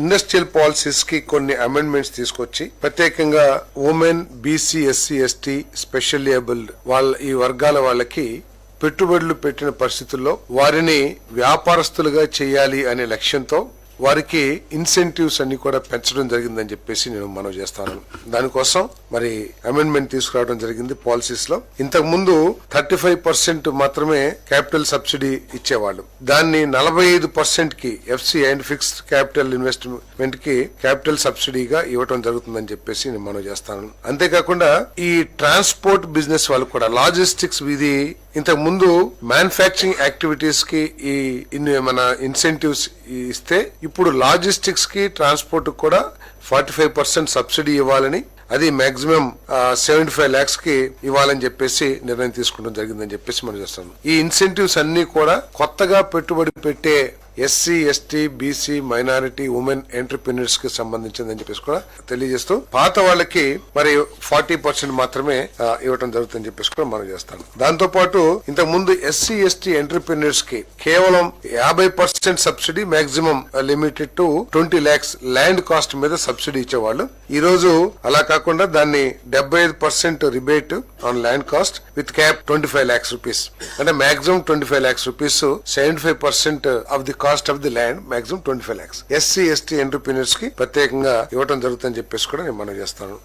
Industrial policies కి కొన్ని amendments తీసుకొచ్చి ప్రత్యేకంగా women, BC, SC, ST, specially abled ఈ వర్గాల వాళ్ళకి పెట్టుబడులు పెట్టిన పరిస్థితుల్లో వారిని వ్యాపారస్తులుగా చేయాలి అనే లక్ష్యంతో వారికి ఇన్సెంటివ్స్ అన్ని కూడా పెంచడం జరిగిందని చెప్పేసి నేను మనవి చేస్తాను. దానికోసం మరి అమెండ్మెంట్ తీసుకురావడం జరిగింది పాలసీస్ లో. ఇంతకు ముందు 35% మాత్రమే క్యాపిటల్ సబ్సిడీ ఇచ్చేవాళ్ళు. దాన్ని 45% కి FC and fixed capital investment కి క్యాపిటల్ సబ్సిడీగా ఇవ్వడం జరుగుతుందని చెప్పేసి నేను మనవి చేస్తాను. అంతేకాకుండా ఈ ట్రాన్స్పోర్ట్ బిజినెస్ వాళ్ళు కూడా లాజిస్టిక్స్ ఇది ఇంతకు ముందు మ్యానుఫ్యాక్చరింగ్ యాక్టివిటీస్ కి మన ఇన్సెంటివ్స్ ఇస్తే ఇప్పుడు లాజిస్టిక్స్ కి ట్రాన్స్పోర్ట్ కూడా 45% సబ్సిడీ ఇవ్వాలని, అది మాక్సిమం 75 lakhs కి ఇవ్వాలని చెప్పేసి నిర్ణయం తీసుకోవడం జరిగిందని చెప్పేసి మనం చేస్తాం. ఈ ఇన్సెంటివ్స్ అన్ని కూడా కొత్తగా పెట్టుబడి పెట్టే SC, ST, BC, minority, women entrepreneurs కి సంబంధించిందని చెప్పేసి కూడా తెలియజేస్తూ పాత వాళ్ళకి మరి 40% మాత్రమే ఇవ్వడం జరుగుతుందని చెప్పేసి కూడా మనం చేస్తాం. దాంతో పాటు ఇంతకు ముందు ఎస్సీ, ఎస్టీ ఎంటర్ప్రినర్స్ కి కేవలం 50% subsidy, maximum limited to 20 lakhs land cost మీద సబ్సిడీ ఇచ్చేవాళ్ళు. ఈ రోజు అలా కాకుండా దాన్ని 75% rebate on land cost with cap 25 lakhs rupees, అంటే maximum 25 lakhs rupees, 75% of the cost of the land, maximum 25 lakhs SC, ST entrepreneurs కి ప్రత్యేకంగా ఇవ్వడం జరుగుతుందని చెప్పేసి కూడా నేను మనం చేస్తాను.